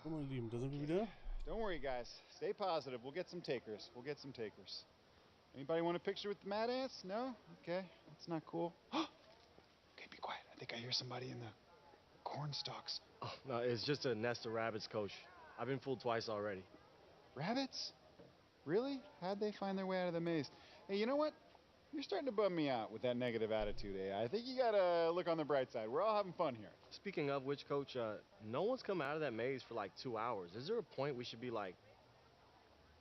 So, meine Lieben, da sind wir wieder. Don't worry, guys. Stay positive. We'll get some takers. Anybody want a picture with the mad ants? No? Okay, that's not cool. Okay, be quiet. I think I hear somebody in the corn stalks. Oh, no, it's just a nest of rabbits, Coach. I've been fooled twice already. Rabbits? Really? How'd they find their way out of the maze? Hey, you know what? You're starting to bum me out with that negative attitude, eh? I think you gotta look on the bright side. We're all having fun here. Speaking of which, Coach, no one's come out of that maze for like 2 hours. Is there a point we should be, like,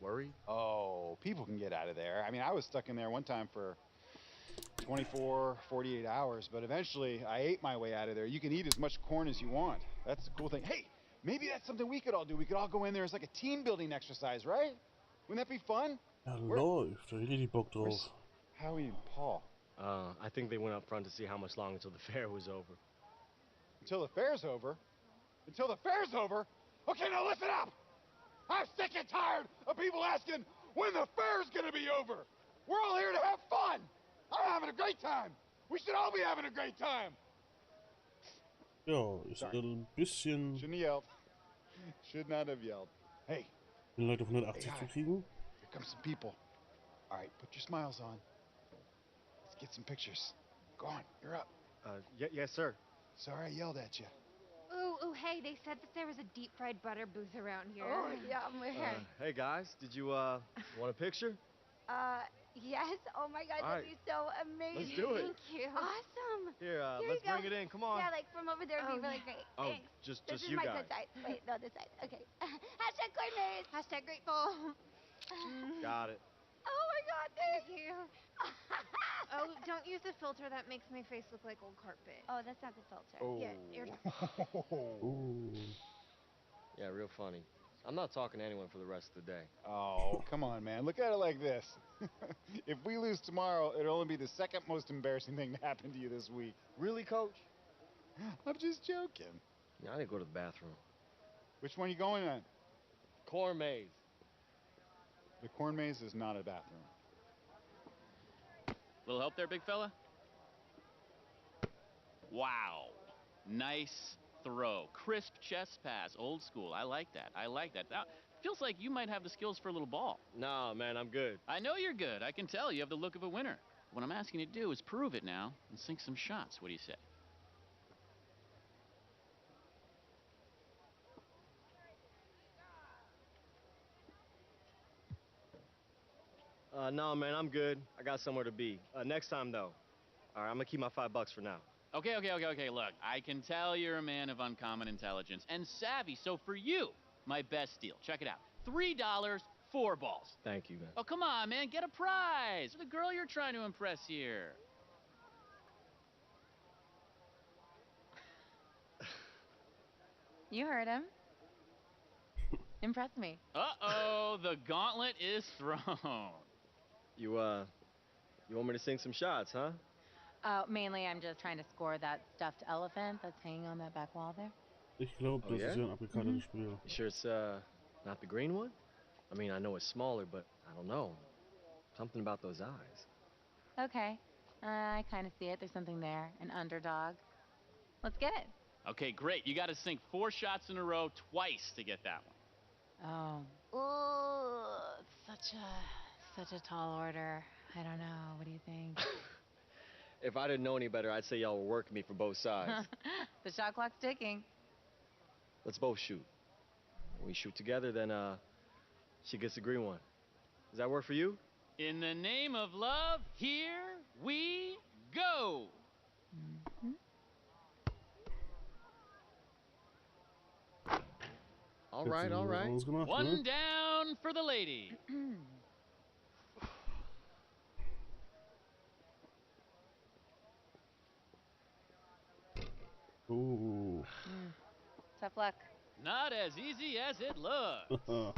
worried? Oh, people can get out of there. I mean, I was stuck in there one time for 24, 48 hours, but eventually I ate my way out of there. You can eat as much corn as you want. That's the cool thing. Hey, maybe that's something we could all do. We could all go in there as like a team building exercise, right? Wouldn't that be fun? Ja, läuft. Da hab ich richtig Bock drauf. Howie and Paul. I think they went up front to see how much longer until the fair was over. Until the fair's over? Until the fair's over? Okay, now listen up! I'm sick and tired of people asking when the fair's gonna be over. We're all here to have fun. I'm having a great time. We should all be having a great time. Ja, ist ein bisschen... Shouldn't have yelled. Should not have yelled. Hey. Den Leute auf 180 zu kriegen. Here come some people. All right, put your smiles on. Let's get some pictures. Go on, you're up. Yes, sir. Sorry I yelled at you. Ooh, hey, they said that there was a deep fried butter booth around here. Oh, yeah, we're here. Hey, guys, did you, want a picture? Yes. Oh my God, that'd be so amazing. Let's do it. Thank you. Awesome. Here, Here let's you go. bring it in. Come on. Yeah, like from over there would be really great. Oh, Thanks. just This is you my guys. good side. Wait, no, this side. Okay. Hashtag corn maze. Hashtag grateful. Got it. Oh my God, thank Thank you. you. Oh, don't use the filter. That makes my face look like old carpet. Oh, that's not the filter. Oh. Yeah, you're... Ooh. Yeah, real funny. I'm not talking to anyone for the rest of the day. Oh, come on, man. Look at it like this. If we lose tomorrow, it'll only be the second most embarrassing thing to happen to you this week. Really, Coach? I'm just joking. Yeah, I need to go to the bathroom. Which one are you going on? Corn maze. The corn maze is not a bathroom. Little help there, big fella? Wow. Nice throw. Crisp chest pass. Old school. I like that. Now, feels like you might have the skills for a little ball. Nah, man, I'm good. I know you're good. I can tell you have the look of a winner. What I'm asking you to do is prove it now and sink some shots. What do you say? No, man, I'm good. I got somewhere to be. Next time, though. All right, I'm gonna keep my $5 for now. Okay. Look, I can tell you're a man of uncommon intelligence and savvy, so for you, my best deal. Check it out. $3, 4 balls. Thank you, man. Oh, come on, man. Get a prize for the girl you're trying to impress here. You heard him. Impress me. Uh-oh, the gauntlet is thrown. You want me to sing some shots, huh? Mainly, I'm just trying to score that stuffed elephant that's hanging on that back wall there. Ich glaube, das ist ja ein abgekartetes Spiel. You sure it's, not the green one? I mean, I know it's smaller, but I don't know. Something about those eyes. Okay. I kind of see it. There's something there. An underdog. Let's get it. Okay, great. You got to sink 4 shots in a row twice to get that one. Oh. Ooh, it's such a tall order. I don't know. What do you think? If I didn't know any better, I'd say y'all were working me from both sides. The shot clock's ticking. Let's both shoot. When we shoot together, then, she gets the green one. Does that work for you? In the name of love, here we go. Mm-hmm. All right. One down for the lady. Ooh. Tough luck. Not as easy as it looks.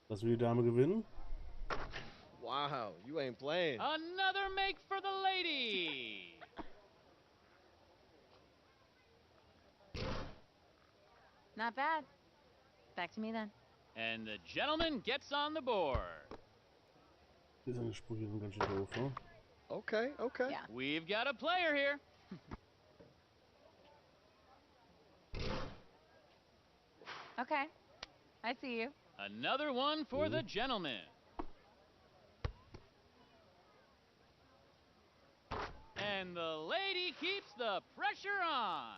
Lassen wir die Dame gewinnen. Wow, you ain't playing. Another make for the lady. Not bad. Back to me then. And the gentleman gets on the board. Seine Sprüche sind ganz schön doof, ne? Okay. Yeah. We've got a player here. Okay. I see you. Another one for the gentleman. And the lady keeps the pressure on.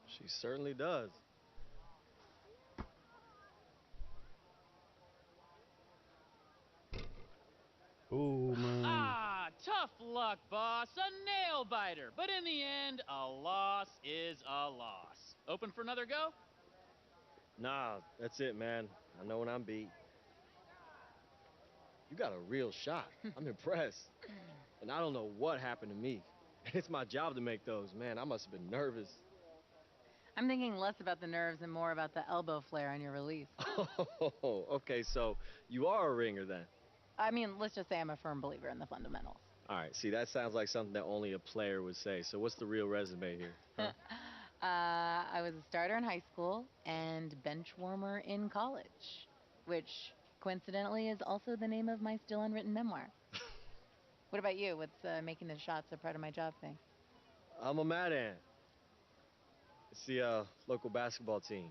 She certainly does. Oh, man. Ah, tough luck, boss. A nail biter. But in the end, a loss is a loss. Open for another go? Nah, that's it, man. I know when I'm beat. You got a real shot. I'm impressed. And I don't know what happened to me. It's my job to make those. Man, I must have been nervous. I'm thinking less about the nerves and more about the elbow flare on your release. Oh, okay, so you are a ringer then. I mean, let's just say I'm a firm believer in the fundamentals. All right, see, that sounds like something that only a player would say. So what's the real resume here? Huh? I was a starter in high school and bench warmer in college, which coincidentally is also the name of my still unwritten memoir. What about you? What's making the shots a part of my job thing? I'm a Mad Ant. It's the local basketball team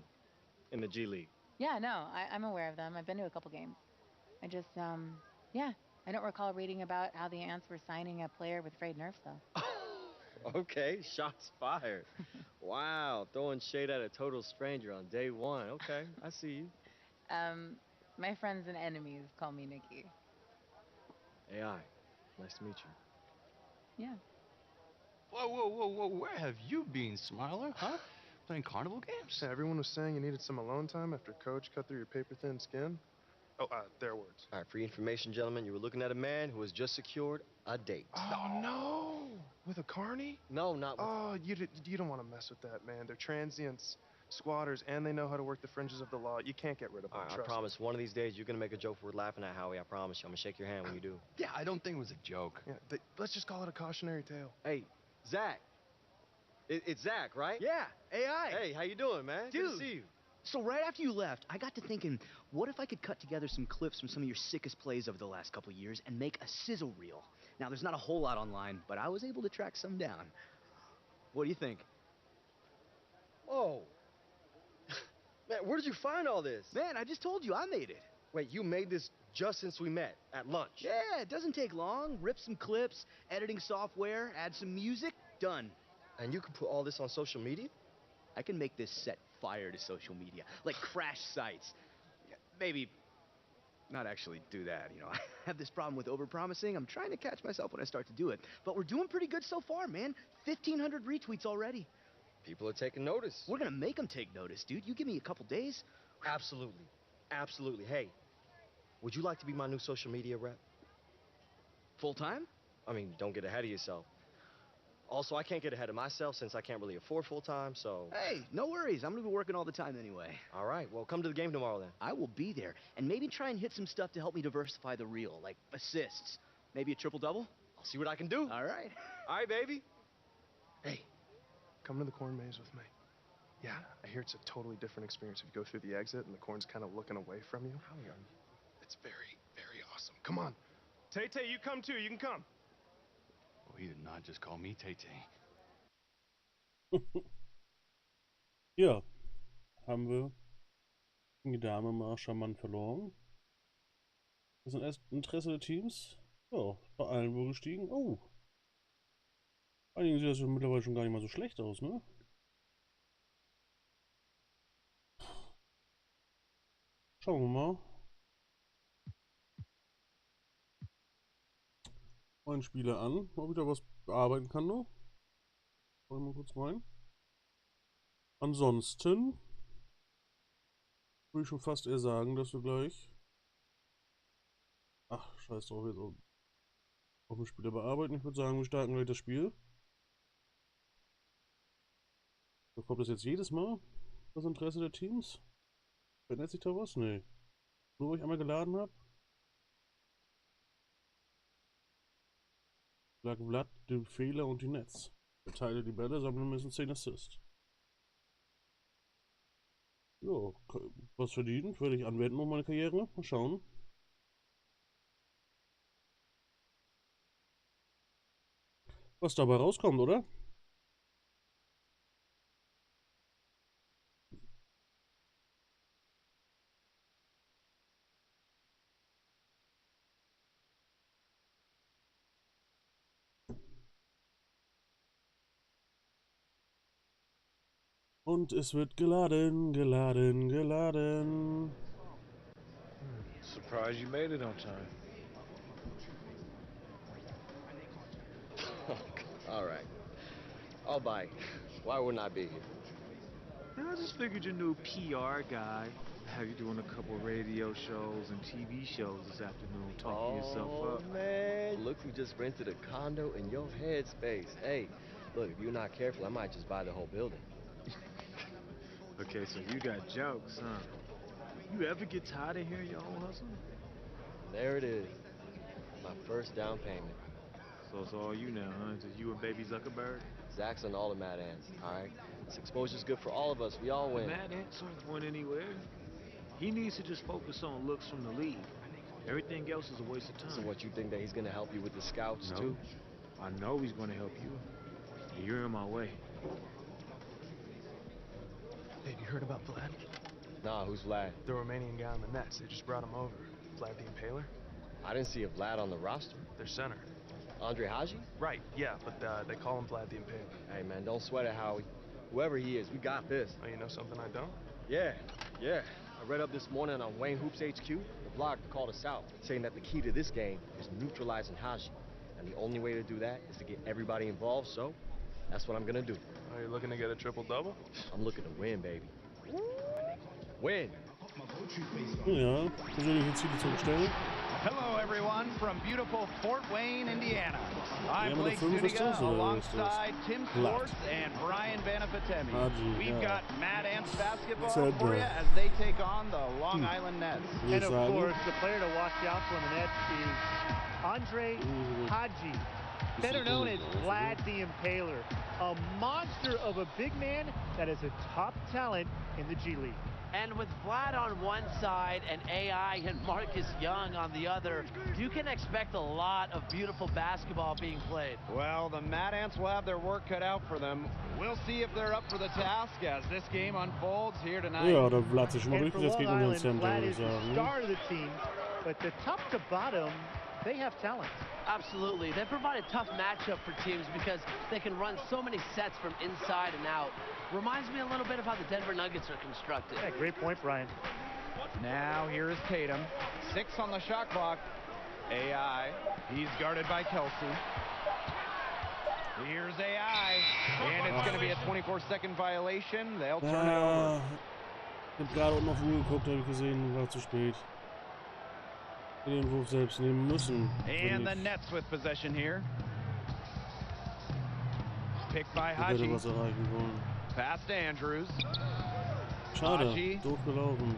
in the G League. Yeah, no, I'm aware of them. I've been to a couple games. I just, yeah, I don't recall reading about how the Ants were signing a player with frayed nerves, though. Okay, shots fired. Wow, throwing shade at a total stranger on day one. Okay, I see you. My friends and enemies call me Nikki. AI, nice to meet you. Yeah. Whoa, where have you been, Smiler, huh? Playing carnival games? Yeah, everyone was saying you needed some alone time after Coach cut through your paper-thin skin. Oh, their words. All right, for your information, gentlemen, you were looking at a man who has just secured a date. Oh, no! With a carny? No, not with... Oh, you don't want to mess with that, man. They're transients, squatters, and they know how to work the fringes of the law. You can't get rid of them, All right, I trust promise one of these days you're going to make a joke worth laughing at, Howie. I promise you. I'm going to shake your hand when you do. Yeah, I don't think it was a joke. me. Yeah, let's just call it a cautionary tale. Hey, Zach. It's Zach, right? Yeah, AI. Hey, how you doing, man? Good Dude. to see you. So right after you left, I got to thinking, what if I could cut together some clips from some of your sickest plays over the last couple years and make a sizzle reel? Now, there's not a whole lot online, but I was able to track some down. What do you think? Oh. Man, where did you find all this? Man, I just told you I made it. Wait, you made this just since we met at lunch? Yeah, it doesn't take long. Rip some clips, editing software, add some music, done. And you can put all this on social media? I can make this set fire to social media, like crash sites. Maybe not actually do that, you know. I have this problem with overpromising. I'm trying to catch myself when I start to do it. But we're doing pretty good so far, man. 1,500 retweets already. People are taking notice. We're gonna make them take notice, dude. You give me a couple days. Absolutely. Absolutely. Hey, would you like to be my new social media rep? Full time? I mean, don't get ahead of yourself. Also, I can't get ahead of myself since I can't really afford full-time, so... Hey, no worries. I'm gonna be working all the time anyway. All right, well, come to the game tomorrow, then. I will be there. And maybe try and hit some stuff to help me diversify the reel, like assists. Maybe a triple-double? I'll see what I can do. All right. All right, baby. Hey, come to the corn maze with me. Yeah, I hear it's a totally different experience if you go through the exit and the corn's kind of looking away from you. How are you? It's very, very awesome. Come on. Tay-Tay, you come too. You can come. Well, he did not just call me Tay-Tay. Ja, haben wir die Dame mal charmant verloren. Das sind erst Interesse der Teams. Ja, bei allen wohl gestiegen. Oh. Einigen sieht das mittlerweile schon gar nicht mal so schlecht aus, ne? Schauen wir mal. Einen Spieler an, ob ich da was bearbeiten kann noch. Wollen wir mal kurz rein. Ansonsten würde ich schon fast eher sagen, dass wir gleich... Ach, scheiß drauf, jetzt auf den Spieler bearbeiten. Ich würde sagen, wir starten gleich das Spiel. Bekommt das jetzt jedes Mal das Interesse der Teams? Verändert sich da was? Nee. Nur weil ich einmal geladen habe. Lag Vlad den Fehler und die Netz. Verteile die Bälle, sammle mindestens 10 Assists. Jo, was verdient, werde ich anwenden um meine Karriere. Mal schauen. Was dabei rauskommt, oder? Und es wird geladen, geladen, geladen. Surprised you made it on time. All right. I'll bite. Why wouldn't I be here? I just figured your new PR guy have you doing a couple radio shows and TV shows this afternoon, talking yourself up. Oh, man. Look who just rented a condo in your headspace. Hey, look, if you're not careful, I might just buy the whole building. Okay, so you got jokes, huh? You ever get tired of hearing your own hustle? There it is. My first down payment. So it's all you now, huh? Just you and baby Zuckerberg? Zach's on all the Mad Ants, all right? This exposure's good for all of us. We all win. Mad Ants aren't going anywhere. He needs to just focus on looks from the league. Everything else is a waste of time. So what, you think that he's gonna help you with the scouts, No. too? I know he's gonna help you. You're in my way. Hey, have you heard about Vlad? Nah, who's Vlad? The Romanian guy on the Nets. They just brought him over. Vlad the Impaler? I didn't see a Vlad on the roster. Their center. Andre Haji? Right, yeah, but they call him Vlad the Impaler. Hey, man, don't sweat it, Howie. Whoever he is, we got this. Oh, you know something I don't? Yeah. I read up this morning on Wayne Hoops HQ. The blog called us out, saying that the key to this game is neutralizing Haji. And the only way to do that is to get everybody involved, so that's what I'm gonna do. Oh, you're looking to get a triple-double? I'm looking to win, baby. Win! Ja, persönliche Ziele zu bestellen. Hello, everyone, from beautiful Fort Wayne, Indiana. I'm Ja, maar de Blake film is Zudiga toch zo, alongside Tim Swartz and Brian Banafitemi. We've got Mad Ants basketball for you as they take on the Long Island Nets. And of course, the player to watch out for in the Nets is Andre Haji, better known as Vlad the Impaler, a monster of a big man that is a top talent in the G League. And with Vlad on one side and AI and Marcus Young on the other, you can expect a lot of beautiful basketball being played. Well, the Mad Ants will have their work cut out for them. We'll see if they're up for the task as this game unfolds here tonight. Ja, da Vlad sich schon mal durchgesetzt gegen unseren Center, Vlad würde ich is the sagen. star of the team, but the top to bottom, they have talent. Absolutely. They provide a tough matchup for teams because they can run so many sets from inside and out. Reminds me a little bit of how the Denver Nuggets are constructed. Yeah, great point, Brian. Now here is Tatum. 6 on the shot clock. AI. He's guarded by Kelsey. Here's AI. And it's going to be a 24-second violation. They'll turn it over. Ich hab gerade unten auf die Uhr geguckt, habe ich gesehen, war zu spät. Den Wurf selbst nehmen müssen. And the Nets with possession here. Picked by Haji. Was erreichen wollen. Pass to Andrews. Schade, Haji. doof gelaufen.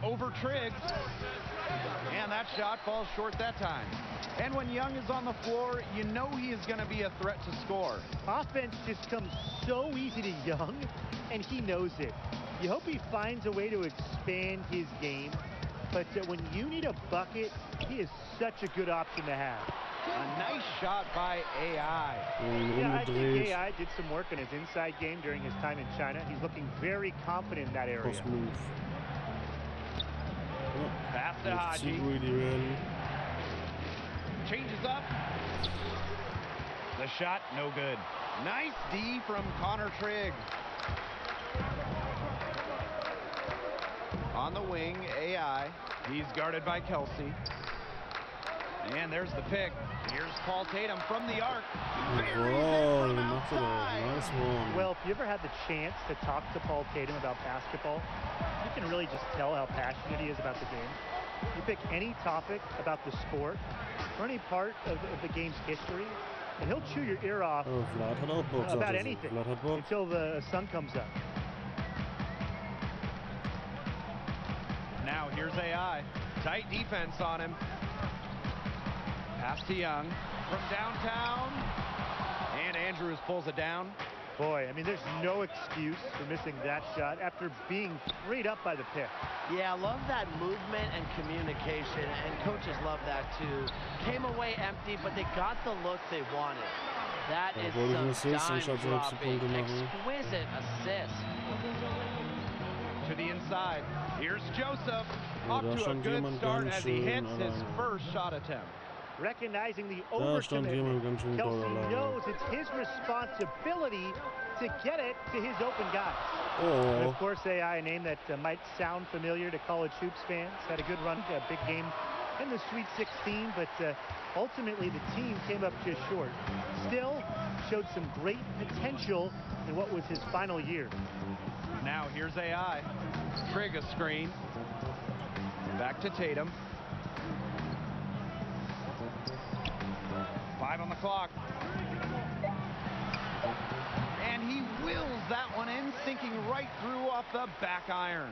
Over Triggs. And that shot falls short that time. And when Young is on the floor, you know he is going to be a threat to score. Offense just comes so easy to Young, and he knows it. You hope he finds a way to expand his game. But when you need a bucket, he is such a good option to have. A nice shot by AI. Yeah, I think AI did some work in his inside game during his time in China. He's looking very confident in that area. Post move. Pass to Haji. Changes up. The shot, no good. Nice D from Connor Trigg. On the wing, AI. He's guarded by Kelsey. And there's the pick. Here's Paul Tatum from the arc. Nice one. Well, if you ever had the chance to talk to Paul Tatum about basketball, you can really just tell how passionate he is about the game. You pick any topic about the sport or any part of the game's history, and he'll chew your ear off about anything until the sun comes up. Now here's AI. Tight defense on him. Pass to Young from downtown. And Andrews pulls it down. Boy, I mean, there's no excuse for missing that shot after being freed up by the pick. Yeah, love that movement and communication, and coaches love that too. Came away empty, but they got the look they wanted. That is some dime-dropping, exquisite assist. To the inside. Here's Joseph. Off to a good start as he hits his first shot attempt. Recognizing the overcommit, Kelsey knows it's his responsibility to get it to his open guy. Oh. And of course, AI, a name that might sound familiar to college hoops fans, had a good run, a big game in the Sweet 16, but ultimately the team came up just short. Still showed some great potential in what was his final year. Now here's AI. Trigg a screen. Back to Tatum. 5 on the clock. And he wills that one in, sinking right through off the back iron.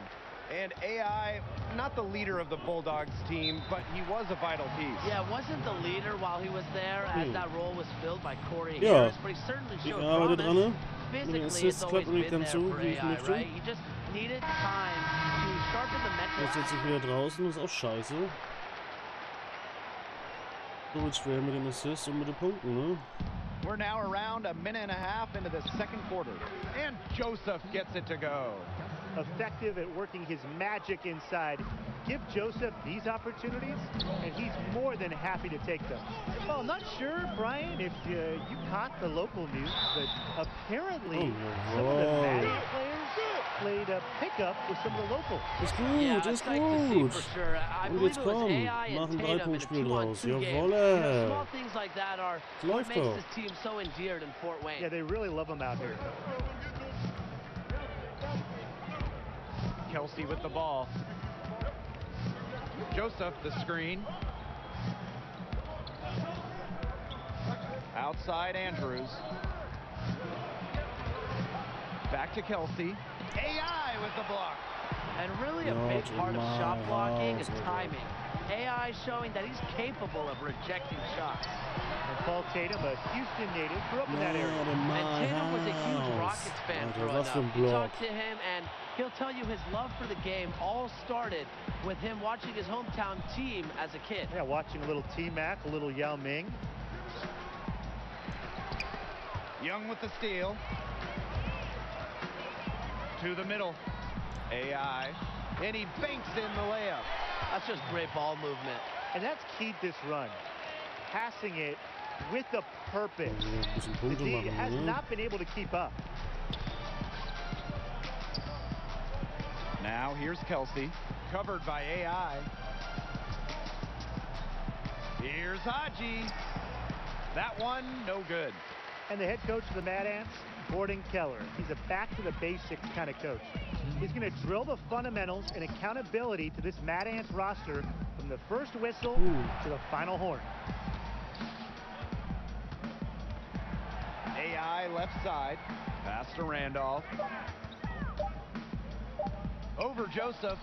And AI, not the leader of the Bulldogs team, but he was a vital piece. Yeah, wasn't the leader while he was there, as that role was filled by Corey Ja, Harris, but he certainly ich showed arbeite promise. dran. Mit den Assists klappt nicht ganz so, wie ich möchte. Right? He just needed time to sharpen the mental. Jetzt sitze ich wieder draußen, das ist auch scheiße. So wird schwer mit den Assists und mit den Punkten, ne? We're now around a minute and a half into the second quarter. And Joseph gets it to go. Effective at working his magic inside. Give Joseph these opportunities, and he's more than happy to take them. Well, I'm not sure, Brian, if you caught the local news, but apparently some of the Magic players played a pickup with some of the locals. Ist gut, ist gut. Und jetzt komm, mach ein 3-Punkt-Spiel draus. Jawolle. Small things like that are what makes this team so endeared in Fort Wayne. Yeah, they really love him out here. Kelsey with the ball. Joseph, the screen. Outside Andrews. Back to Kelsey. AI with the block. And really a big part of shot blocking is timing. AI showing that he's capable of rejecting shots. And Paul Tatum, a Houston native, grew up in that area. And Tatum was a huge Rockets fan growing up. You talk to him and he'll tell you his love for the game all started with him watching his hometown team as a kid. Yeah, watching a little T-Mac, a little Yao Ming. Young with the steal. To the middle. AI. And he banks in the layup. That's just great ball movement. And that's keyed this run. Passing it with a purpose. The D has not been able to keep up. Now here's Kelsey. Covered by AI. Here's Haji. That one, no good. And the head coach of the Mad Ants, Gordon Keller. He's a back-to-the-basics kind of coach. He's going to drill the fundamentals and accountability to this Mad Ants roster from the first whistle to the final horn. AI left side. Pass to Randolph. Over Joseph.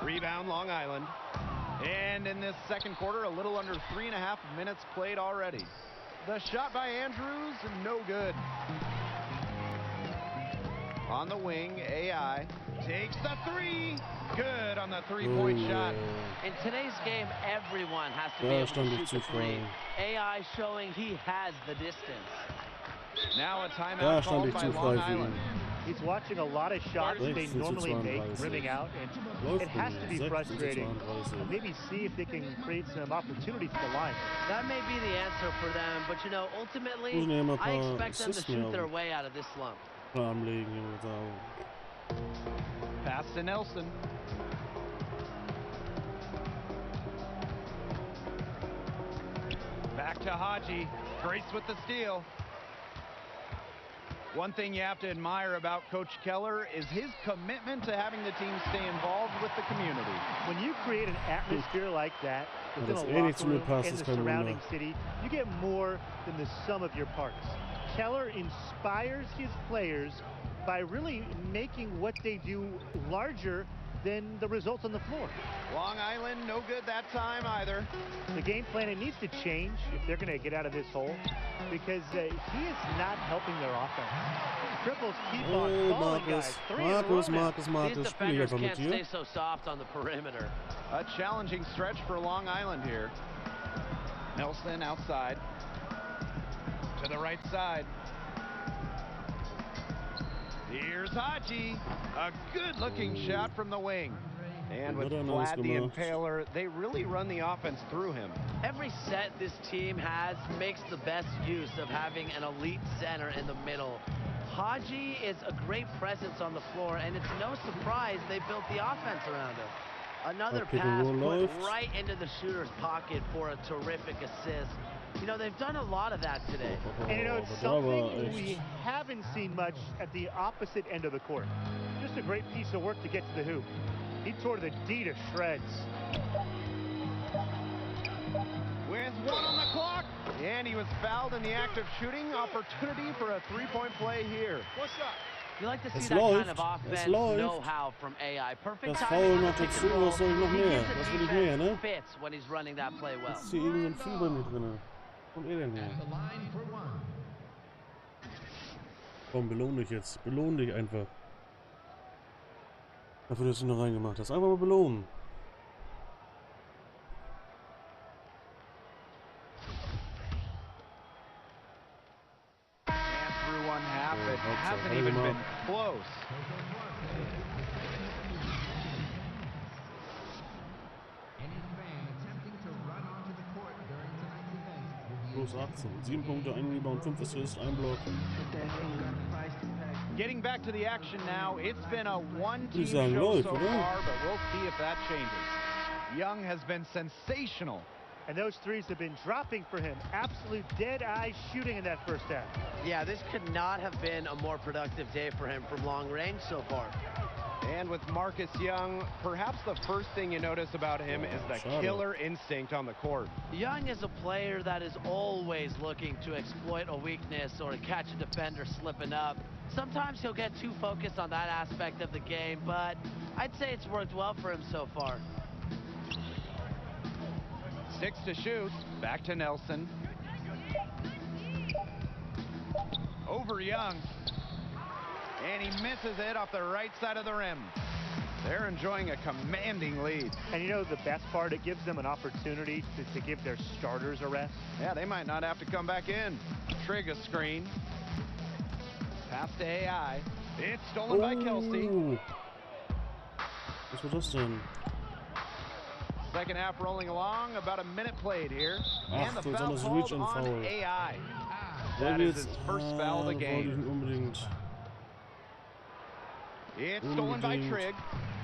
Rebound Long Island. And in this second quarter, a little under 3.5 minutes played already. The shot by Andrews, no good. On the wing, AI takes the three. Good on the three-point shot. In today's game, everyone has to be able to shoot the three. AI showing he has the distance. Now a timeout called by Long Island. He's watching a lot of shots they normally make, rimming out, and it has to be frustrating. Maybe see if they can create some opportunities at the line. That may be the answer for them, but you know, ultimately, I expect them to shoot their way out of this slump. Pass to Nelson. Back to Haji. Grace with the steal. One thing you have to admire about Coach Keller is his commitment to having the team stay involved with the community. When you create an atmosphere like that within a locker room in the surrounding city, you get more than the sum of your parts. Keller inspires his players by really making what they do larger than the results on the floor. Long Island, no good that time either. The game plan, it needs to change if they're going to get out of this hole, because he is not helping their offense. Triples keep on falling, guys. These defenders can't stay so soft on the perimeter. A challenging stretch for Long Island here. Nelson outside. To the right side. Here's Haji. A good-looking shot from the wing. And with Vlad the Impaler, they really run the offense through him. Every set this team has makes the best use of having an elite center in the middle. Haji is a great presence on the floor, and it's no surprise they built the offense around him. Another pass put right into the shooter's pocket for a terrific assist. You know, they've done a lot of that today. And you know, it's something we haven't seen much at the opposite end of the court. Just a great piece of work to get to the hoop. He tore the D to shreds. With 1 on the clock, and he was fouled in the act of shooting. Opportunity for a three-point play here. What's up? You like to see that kind of offense know-how from AI. Perfect Foul noch dazu, was soll ich noch mehr? Was will ich mehr, ne? Fits when he's running that play well. Ist hier irgend so ein Vieh bei mir drin? Kommt ihr denn her? Komm, belohn dich jetzt. Belohn dich einfach. Dafür, dass du noch reingemacht hast. Einfach mal belohnen. And through one half, it hasn't even been close. Plus 18. 7 Punkte, 1 Rebound, 5 Assists, 1 Block. Getting back to the action now. It's been a one-team show läuft, so oder? far, but we'll see if that changes. Young has been sensational. And those threes have been dropping for him. Absolute dead-eye shooting in that first half. Yeah, this could not have been a more productive day for him from long range so far. And with Marcus Young, perhaps the first thing you notice about him is the killer instinct on the court. Young is a player that is always looking to exploit a weakness or catch a defender slipping up. Sometimes he'll get too focused on that aspect of the game, but I'd say it's worked well for him so far. 6 to shoot. Back to Nelson. Over Young. And he misses it off the right side of the rim. They're enjoying a commanding lead. And you know the best part? It gives them an opportunity to give their starters a rest. Yeah, they might not have to come back in. Trig a screen. Pass to AI. It's stolen by Kelsey. Was war das denn? Second half rolling along. About a minute played here. Ach, And the so foul das called Reach and on Foul. AI. That is his first foul of the game. Unbedingt. It's stolen by Trig.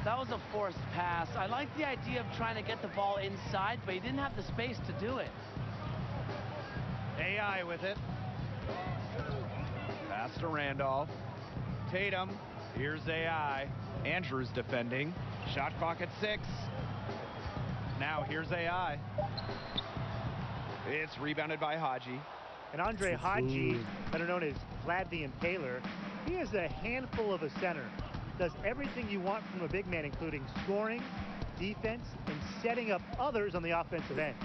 That was a forced pass. I like the idea of trying to get the ball inside, but he didn't have the space to do it. AI with it. Pass to Randolph. Tatum. Here's AI. Andrews defending. Shot clock at 6. Now here's AI. It's rebounded by Haji. And Andre Haji, better known as Vlad the Impaler, he is a handful of a center. Does everything you want from a big man, including scoring, defense, and setting up others on the offensive end.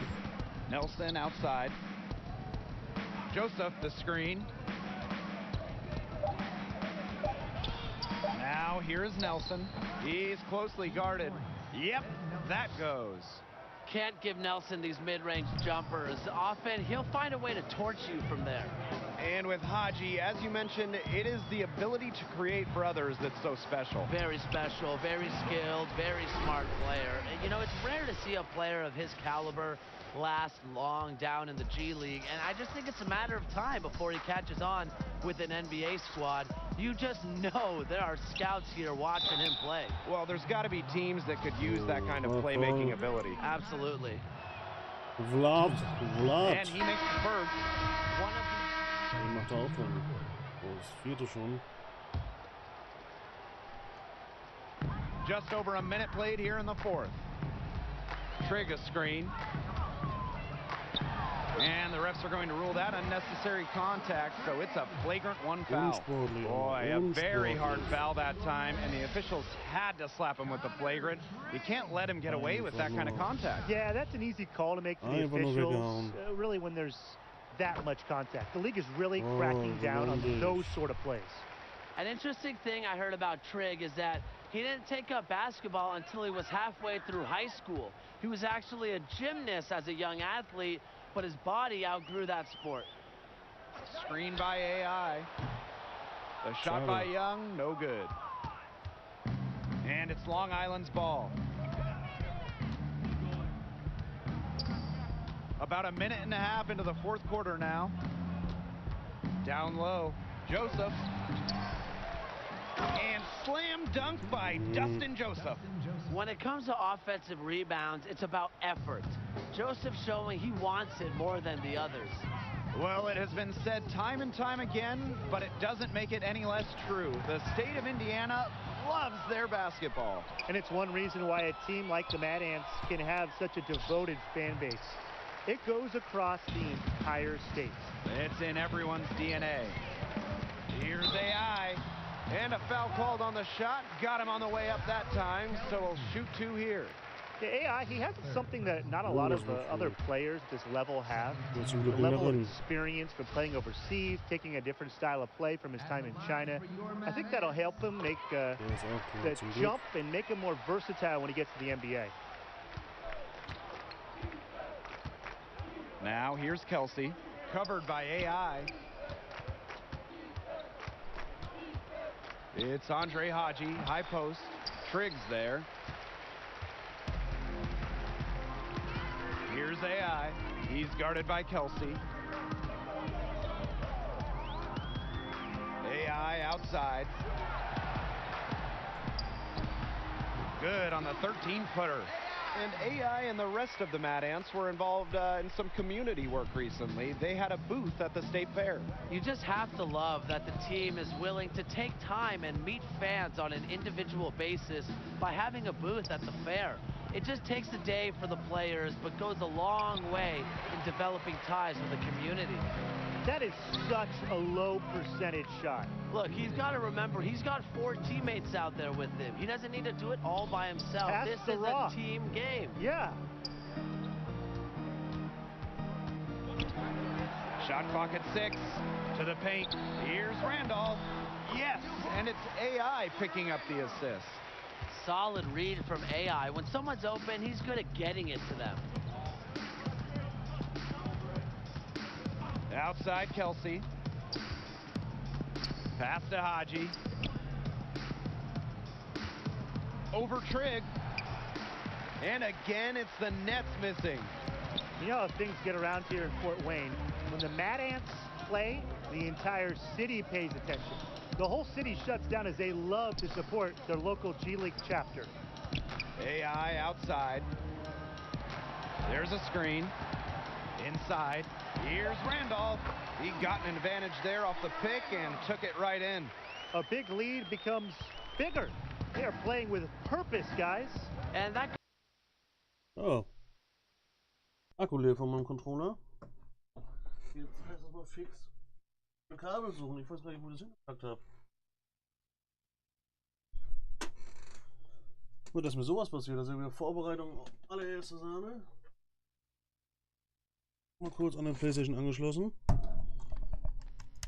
Nelson outside. Joseph the screen. Now here's Nelson. He's closely guarded. Yep, that goes. Can't give Nelson these mid-range jumpers. Often, he'll find a way to torch you from there. And with Haji, as you mentioned, it is the ability to create for others that's so special. Very special, very skilled, very smart player. And, you know, it's rare to see a player of his caliber last long down in the G League, and I just think it's a matter of time before he catches on with an NBA squad. You just know there are scouts here watching him play. Well, there's got to be teams that could use that kind of playmaking ability. Absolutely. Vlad. And he makes the first. One of Er macht auch schon. Oh, das vierte schon. Just over a minute played here in the fourth. Trig a screen. And the refs are going to rule that unnecessary contact, so it's a flagrant 1 foul. Boy, a very hard foul that time, and the officials had to slap him with the flagrant. You can't let him get away with that kind of contact. Yeah, that's an easy call to make for the officials, really when there's that much contact. The league is really cracking down on those sort of plays. An interesting thing I heard about Trig is that he didn't take up basketball until he was halfway through high school. He was actually a gymnast as a young athlete, but his body outgrew that sport. Screen by AI. The shot by Young, no good. And it's Long Island's ball. About a minute and a half into the fourth quarter now. Down low. Joseph. And slam dunk by Dustin Joseph. When it comes to offensive rebounds, it's about effort. Joseph showing he wants it more than the others. Well, it has been said time and time again, but it doesn't make it any less true. The state of Indiana loves their basketball. And it's one reason why a team like the Mad Ants can have such a devoted fan base. It goes across the entire state. It's in everyone's DNA. Here's AI. And a foul called on the shot. Got him on the way up that time, so he'll shoot 2 here. The AI, he has something that not a lot of other players at this level have. The Glück level of darin. experience from playing overseas, taking a different style of play from his time in China. I think that'll help him make the jump and make him more versatile when he gets to the NBA. Now here's Kelsey, covered by AI. It's Andre Haji, high post. Triggs there. Here's AI. He's guarded by Kelsey. AI outside. Good on the 13-footer. And AI and the rest of the Mad Ants were involved in some community work recently. They had a booth at the State Fair. You just have to love that the team is willing to take time and meet fans on an individual basis by having a booth at the fair. It just takes a day for the players, but goes a long way in developing ties with the community. That is such a low percentage shot. Look, he's got to remember, he's got 4 teammates out there with him. He doesn't need to do it all by himself. Pass this the is rock. a team game. Yeah. Shot clock at 6. To the paint. Here's Randolph. Yes, and it's AI picking up the assist. Solid read from AI. When someone's open, he's good at getting it to them. Outside Kelsey. Pass to Haji. Over Trigg. And again, it's the Nets missing. You know how things get around here in Fort Wayne. When the Mad Ants play, the entire city pays attention. The whole city shuts down as they love to support their local G League chapter. AI outside. There's a screen. Inside. Here's Randolph. He got an advantage there off the pick and took it right in. A big lead becomes bigger. They are playing with purpose, guys. And that... Oh. Akku leer von meinem Controller. Jetzt heißt es mal fix ein Kabel suchen. Ich weiß gar nicht, wo ich das hingepackt habe. Gut, dass mir sowas passiert. Das ist ja wieder Vorbereitung auf allererste Sahne. Mal kurz an den PlayStation angeschlossen.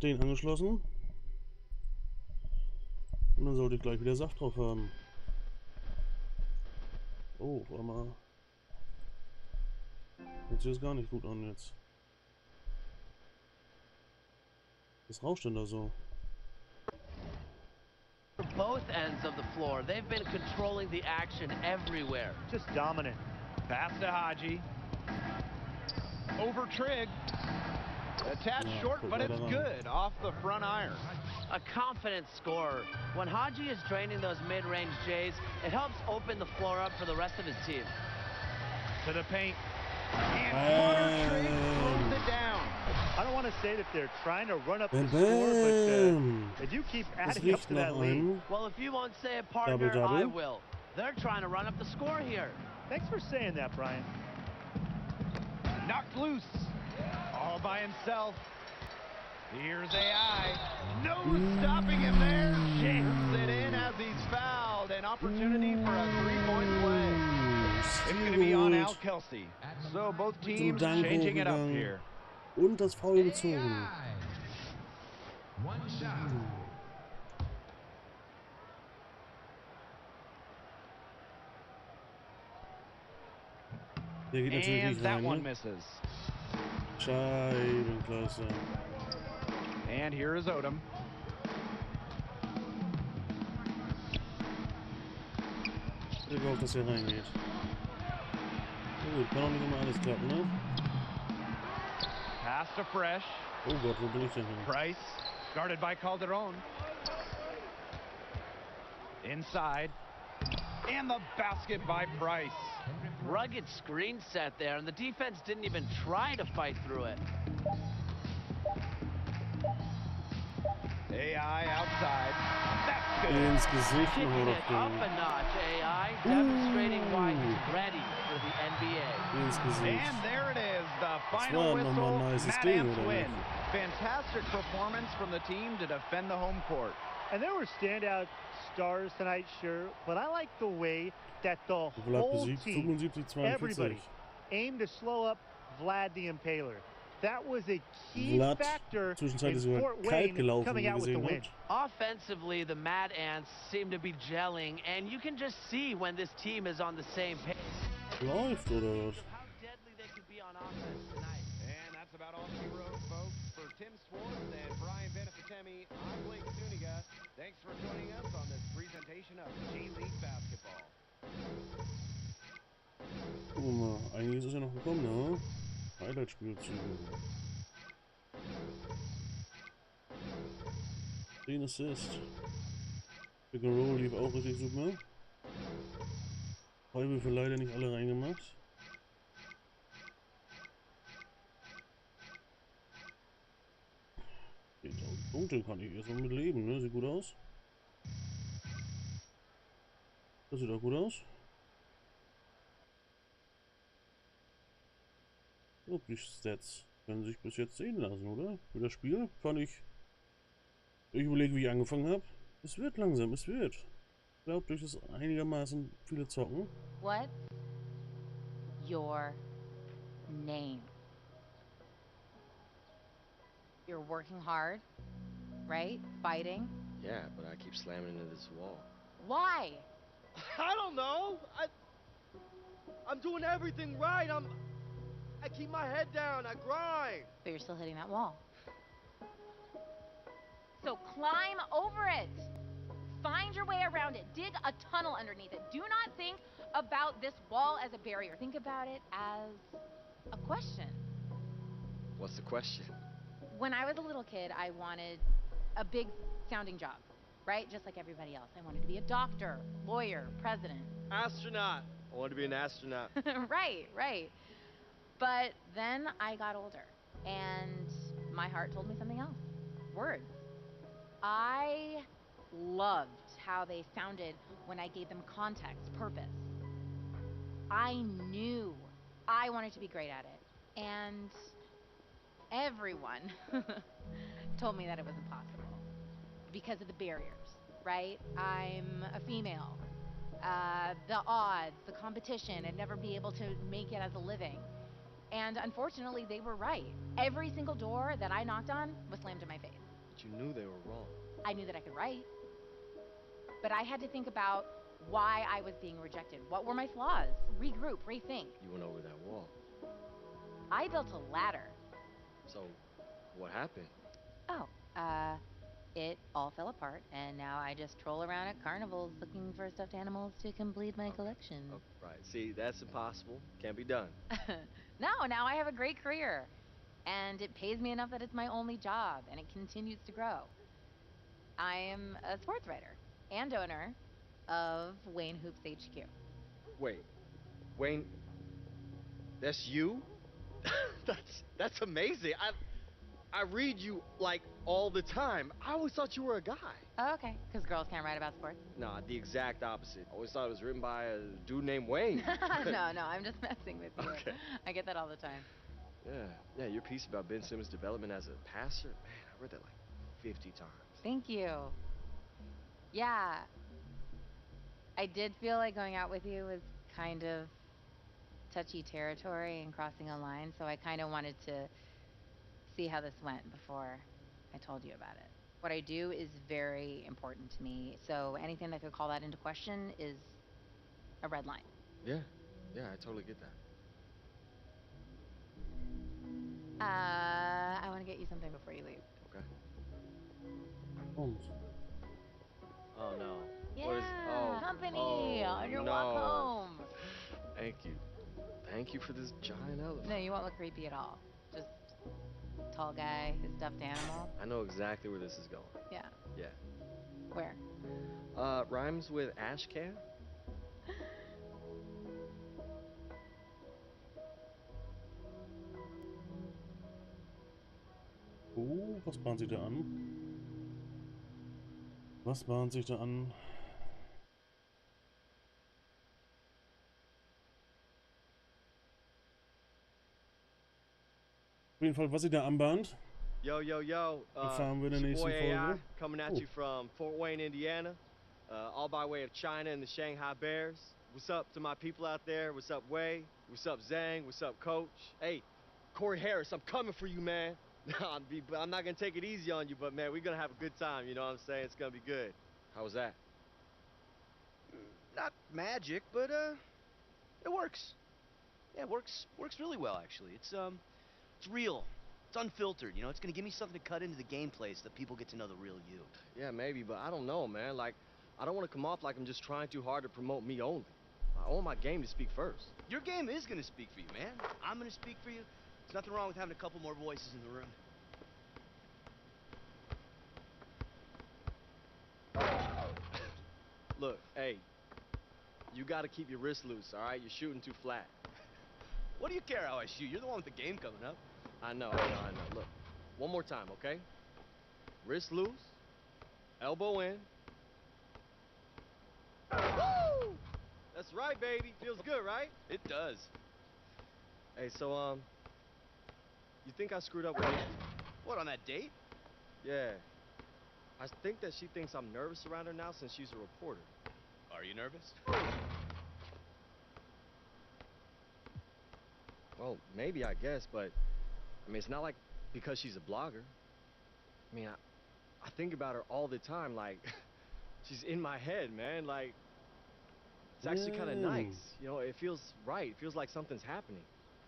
Den angeschlossen. Und dann sollte ich gleich wieder Saft drauf haben. Oh, warte mal. Hört sich das gar nicht gut an jetzt. Was rauscht denn da so? Both ends of the floor. They've been controlling the action everywhere. Just dominant. Pass to Haji. Over Trigg. A tad short, but it's good off the front iron. A confident scorer. When Haji is draining those mid-range J's, it helps open the floor up for the rest of his team. To the paint. And Connor Trigg throws it down. I don't want to say that they're trying to run up the score, but they do keep adding up to that lead. Well, if you won't say it, partner, I will. They're trying to run up the score here. Thanks for saying that, Brian. Knocked loose. All by himself. Here's AI. No stopping him there. Jams it in as he's fouled. An opportunity for a three-point play. It's going to be on Al Kelsey. So both teams changing it up here. Und das Foul gezogen. Der geht natürlich nicht rein, ne? Scheibenklasse. And here is Odom. Ich hoffe, dass er reingeht. Gut, kann auch nicht immer alles klappen, ne? Pass to Fresh. Oh Gott, wo bin ich denn hin? Price. Guarded by Calderon. Inside. And the basket by Price. Rugged screen set there, and the defense didn't even try to fight through it. AI outside. That's good. Ins Gesicht Kicking noch it up auf a notch, AI, demonstrating why he's ready for the NBA. Ins Gesicht. And there it is, the Das final war nochmal whistle. ein nices Mad Ding, Ants oder win. nicht? Fantastic performance from the team to defend the home court. And there were standout stars tonight, sure, but I like the way that the Vlad whole besiegt, team, 75-42. everybody, aimed to slow up Vlad the Impaler. That was a key Vlad factor zwischenzeitlich in sogar Fort kalt Wayne gelaufen, wie coming ihr out with the gesehen win. habt. Offensively, the Mad Ants seem to be gelling, and you can just see when this team is on the same page. Läuft, oder was? How deadly they could be on offense tonight. And that's about all she wrote, folks. For Tim Swartz and Brian Benefatemi, I'm Blake Zuniga. Thanks for joining us on this presentation of G League Basketball. Gucken wir mal, einiges ist ja noch gekommen, ne? Highlight-Spielzüge. 10 Assist. Pick and Roll lief auch richtig super. Freiwürfe leider nicht alle reingemacht. Punkte kann ich erstmal mit leben, ne? Sieht gut aus. Das sieht auch gut aus. So, die Stats können sich bis jetzt sehen lassen, oder? Für das Spiel fand ich. Ich überlege, wie ich angefangen habe. Es wird langsam, es wird. Ich glaube, durch das einigermaßen viele Zocken. What's your name? You're working hard, right? Fighting. Yeah, but I keep slamming into this wall. Why? I don't know. I'm doing everything right. I keep my head down. I grind. But you're still hitting that wall. So climb over it. Find your way around it. Dig a tunnel underneath it. Do not think about this wall as a barrier. Think about it as a question. What's the question? When I was a little kid, I wanted a big sounding job, right? Just like everybody else. I wanted to be a doctor, lawyer, president. Astronaut. I want to be an astronaut. Right. But then I got older, and my heart told me something else. Words. I loved how they sounded when I gave them context, purpose. I knew I wanted to be great at it, and everyone told me that it was impossible because of the barriers, right? I'm a female. The odds, the competition, I'd never be able to make it as a living. And unfortunately, they were right. Every single door that I knocked on was slammed in my face. But you knew they were wrong. I knew that I could write. But I had to think about why I was being rejected. What were my flaws? Regroup, rethink. You went over that wall. I built a ladder. So, what happened? Oh, it all fell apart, and now I just troll around at carnivals looking for stuffed animals to complete my collection. Oh, right. See, that's impossible. Can't be done. No, now I have a great career, and it pays me enough that it's my only job, and it continues to grow. I am a sports writer and owner of Wayne Hoops HQ. Wait, Wayne, that's you? that's amazing. I read you like all the time. I always thought you were a guy. Oh, okay, because girls can't write about sports. Nah, the exact opposite. I always thought it was written by a dude named Wayne. No, I'm just messing with you. Okay. I get that all the time. Yeah, your piece about Ben Simmons' development as a passer, man, I read that like 50 times. Thank you. Yeah, I did feel like going out with you was kind of touchy territory and crossing a line, so I kind of wanted to see how this went before I told you about it. What I do is very important to me, so anything that could call that into question is a red line. Yeah, I totally get that. I want to get you something before you leave. Okay. Oh no. Yeah, What is, company oh, on your no. walk home. Thank you. Thank you for this giant elephant. No, you won't look creepy at all. Just tall guy, his stuffed animal. I know exactly where this is going. Yeah. Yeah. Where? Rhymes with ash can? Oh, was bahnt sich da an? Was bahnt sich da an? Auf jeden Fall, was sich da anbahnt. Yo, yo, yo. Erfahren wir in der nächsten boy Folge. AI coming at you from Fort Wayne, Indiana. All by way of China and the Shanghai Bears. What's up to my people out there? What's up, Wei? What's up, Zhang? What's up, Coach? Hey, Corey Harris, I'm coming for you, man. I'm not gonna take it easy on you, but man, we're gonna have a good time, you know what I'm saying? It's gonna be good. How was that? Not magic, but it works. Yeah, it works really well actually. It's real. It's unfiltered, you know. It's gonna give me something to cut into the gameplay so that people get to know the real you. Yeah, maybe, but I don't know, man. Like, I don't want to come off like I'm just trying too hard to promote me only. I want my game to speak first. Your game is gonna speak for you, man. I'm gonna speak for you. There's nothing wrong with having a couple more voices in the room. Look, hey, you gotta keep your wrist loose, all right? You're shooting too flat. What do you care how I shoot? You're the one with the game coming up. I know. Look, one more time, okay? Wrist loose, elbow in. Woo! That's right, baby. Feels good, right? It does. Hey, so, you think I screwed up with you? What, on that date? Yeah. I think that she thinks I'm nervous around her now since she's a reporter. Are you nervous? Well, maybe, I guess, but, I mean, it's not like because she's a blogger. I mean, I think about her all the time, like, she's in my head, man, like, it's actually kind of nice. You know, it feels right. It feels like something's happening.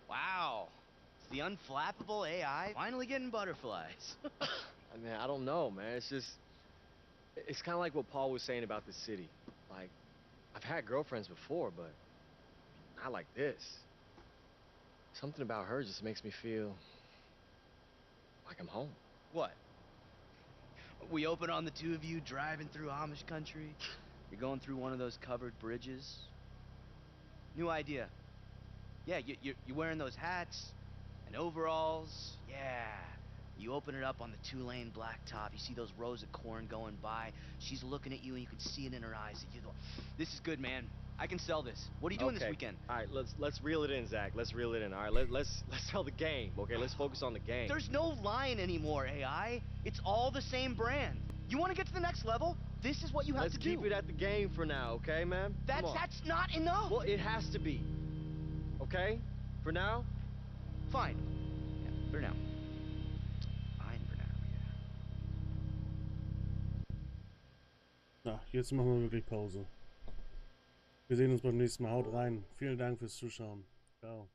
Wow. It's the unflappable AI finally getting butterflies. I mean, I don't know, man. It's just, it's kind of like what Paul was saying about the city. Like, I've had girlfriends before, but not like this. Something about her just makes me feel like I'm home. What? We open on the two of you driving through Amish country. You're going through one of those covered bridges. New idea. Yeah, you're wearing those hats and overalls. Yeah. You open it up on the two-lane blacktop. You see those rows of corn going by. She's looking at you, and you can see it in her eyes. You go, "This is good, man. I can sell this. What are you doing this weekend?" All right, let's reel it in, Zach. Let's reel it in. All right, let's sell the game. Okay, let's focus on the game. There's no line anymore, AI. It's all the same brand. You want to get to the next level? This is what you have to do. Let's keep it at the game for now, okay, man? That's not enough. Well, it has to be. Okay? For now? Fine. Ja, for now. Fine for now, yeah. Na, jetzt machen wir wirklich Pause. Wir sehen uns beim nächsten Mal. Haut rein. Vielen Dank fürs Zuschauen. Ciao.